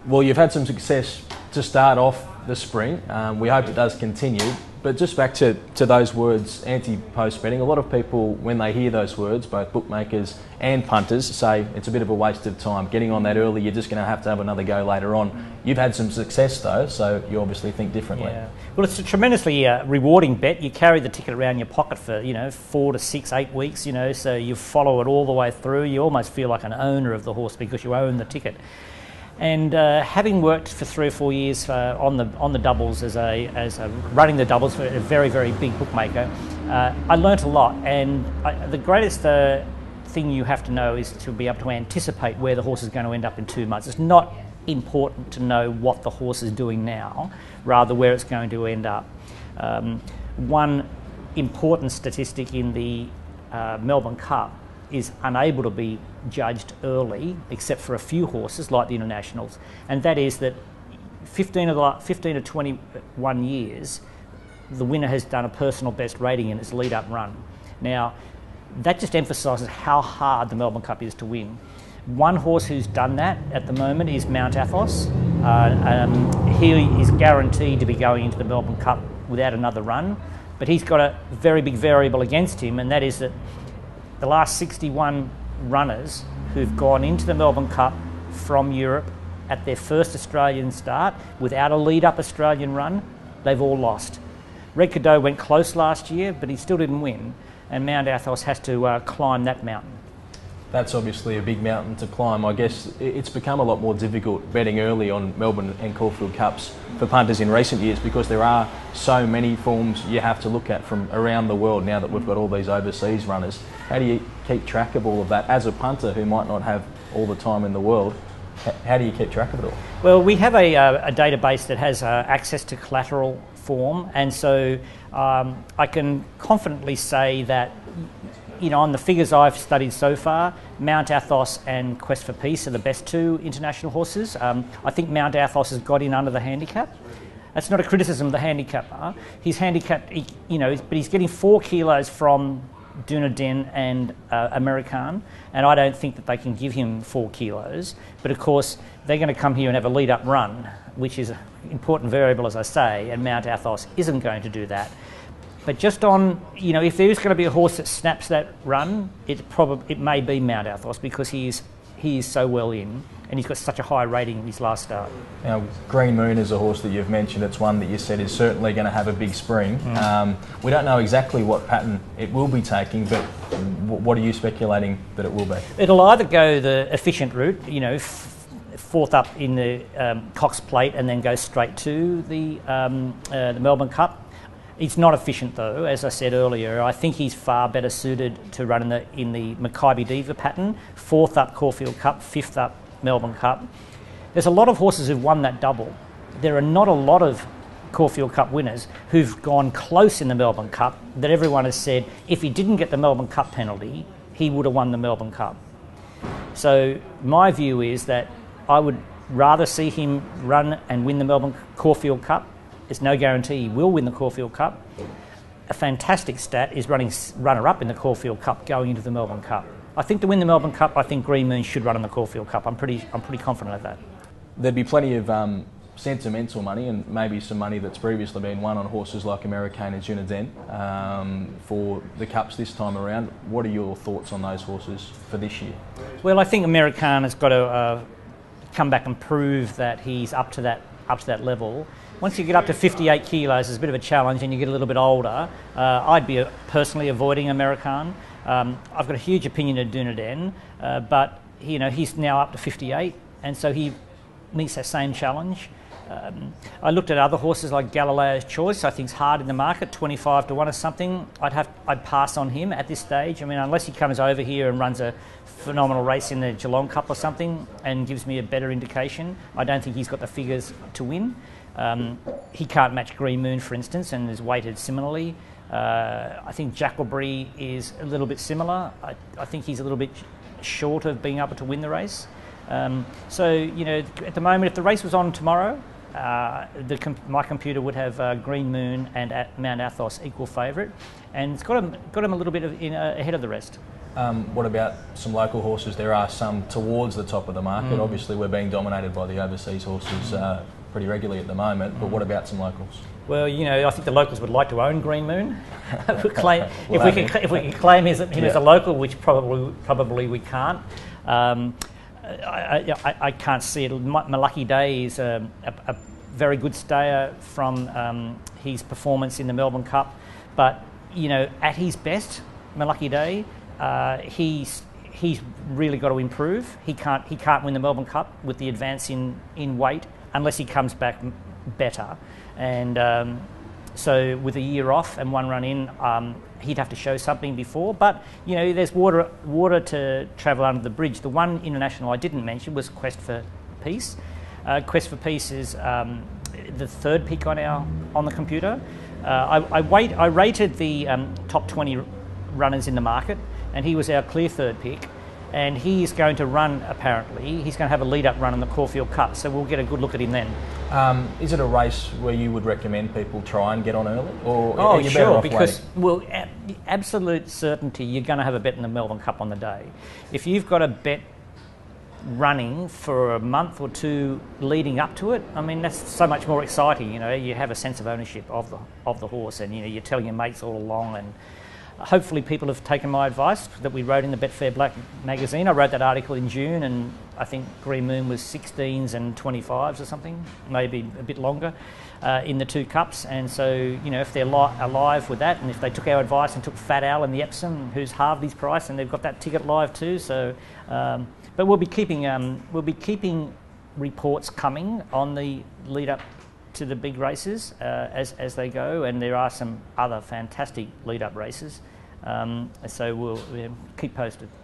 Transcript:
Well, you've had some success to start off the spring. We hope it does continue. But just back to those words, anti-post betting, a lot of people, when they hear those words, both bookmakers and punters, say it's a bit of a waste of time. Getting on that early, you're just going to have another go later on. You've had some success though, so you obviously think differently. Yeah. Well, it's a tremendously rewarding bet. You carry the ticket around your pocket for 4 to 6, 8 weeks. So you follow it all the way through. You almost feel like an owner of the horse because you own the ticket. And having worked for 3 or 4 years on the doubles as running the doubles for a very, very big bookmaker, I learnt a lot. And the greatest thing you have to know is to be able to anticipate where the horse is going to end up in 2 months. It's not important to know what the horse is doing now, rather where it's going to end up. One important statistic in the Melbourne Cup is unable to be judged early, except for a few horses like the internationals, and that is that 15 to 21 years, the winner has done a personal best rating in its lead-up run. Now, that just emphasises how hard the Melbourne Cup is to win. One horse who's done that at the moment is Mount Athos. He is guaranteed to be going into the Melbourne Cup without another run, but he's got a very big variable against him, and that is that the last 61 runners who've gone into the Melbourne Cup from Europe at their first Australian start without a lead-up Australian run, they've all lost. Red Cadeau went close last year, but he still didn't win, and Mount Athos has to climb that mountain. That's obviously a big mountain to climb. I guess it's become a lot more difficult betting early on Melbourne and Caulfield Cups for punters in recent years because there are so many forms you have to look at from around the world now that we've got all these overseas runners. How do you keep track of all of that as a punter who might not have all the time in the world? How do you keep track of it all? Well, we have a database that has access to collateral form, and so I can confidently say that on the figures I've studied so far, Mount Athos and Quest for Peace are the best 2 international horses. I think Mount Athos has got in under the handicap. That's not a criticism of the handicapper. He's handicapped, but he's getting 4 kilos from Dunedin and American, and I don't think that they can give him 4 kilos. But of course, they're going to come here and have a lead-up run, which is an important variable, as I say, and Mount Athos isn't going to do that. But just on, if there is going to be a horse that snaps that run, it may be Mount Athos because he is so well in, and he's got such a high rating in his last start. Now, Green Moon is a horse that you've mentioned. It's one that you said is certainly going to have a big spring. We don't know exactly what pattern it will be taking, but what are you speculating that it will be? It'll either go the efficient route, fourth up in the Cox Plate and then go straight to the Melbourne Cup. It's not efficient though, as I said earlier. I think he's far better suited to run in the Mackay Diva pattern. 4th up Caulfield Cup, 5th up Melbourne Cup. There's a lot of horses who've won that double. There are not a lot of Caulfield Cup winners who've gone close in the Melbourne Cup that everyone has said if he didn't get the Melbourne Cup penalty, he would have won the Melbourne Cup. So my view is that I would rather see him run and win the Melbourne Caulfield Cup. There's no guarantee he will win the Caulfield Cup. A fantastic stat is running runner-up in the Caulfield Cup going into the Melbourne Cup. I think to win the Melbourne Cup, I think Green Moon should run in the Caulfield Cup. I'm pretty confident of that. There'd be plenty of sentimental money and maybe some money that's previously been won on horses like American and Dunedin for the Cups this time around. What are your thoughts on those horses for this year? Well, I think American has got to come back and prove that he's up to that level. Once you get up to 58 kilos, it's a bit of a challenge and you get a little bit older. I'd be personally avoiding American. I've got a huge opinion of Dunedin, but he's now up to 58, and so he meets that same challenge. I looked at other horses like Galileo's Choice. I think it's hard in the market, 25 to 1 or something. I'd pass on him at this stage. I mean, unless he comes over here and runs a phenomenal race in the Geelong Cup or something and gives me a better indication, I don't think he's got the figures to win. He can't match Green Moon, for instance, and is weighted similarly. I think Jackalbury is a little bit similar. I think he's a little bit short of being able to win the race. So, at the moment, if the race was on tomorrow, my computer would have Green Moon and Mount Athos equal favourite, and it's got him a little bit ahead of the rest. What about some local horses? There are some towards the top of the market. Obviously, we're being dominated by the overseas horses pretty regularly at the moment, but what about some locals? Well, I think the locals would like to own Green Moon. If we can claim him as a local, which probably we can't. I can't see it. My Lucky Day is a very good stayer from his performance in the Melbourne Cup, but at his best, My Lucky Day, he's really got to improve. He can't win the Melbourne Cup with the advance in weight unless he comes back better. And so with a year off and one run in, he'd have to show something before. But there's water to travel under the bridge. The one international I didn't mention was Quest for Peace. Quest for Peace is the third pick on the computer. I rated the top 20 runners in the market, and he was our clear third pick. And he is going to run, apparently. He's going to have a lead-up run in the Caulfield Cup, so we'll get a good look at him then. Is it a race where you would recommend people try and get on early? Or oh, are you better off because, waiting? absolute certainty, you're going to have a bet in the Melbourne Cup on the day. If you've got a bet running for a month or two leading up to it, I mean, that's so much more exciting. You have a sense of ownership of the horse, and you're telling your mates all along. And hopefully people have taken my advice that we wrote in the Betfair Black magazine. I wrote that article in June, and I think Green Moon was 16s and 25s or something, maybe a bit longer, in the two cups. And so, if they're alive with that, and if they took our advice and took Fat Al in the Epsom, who's halved his price, and they've got that ticket live too. So, but we'll be keeping reports coming on the lead up to the big races as they go, and there are some other fantastic lead-up races. So we'll keep posted.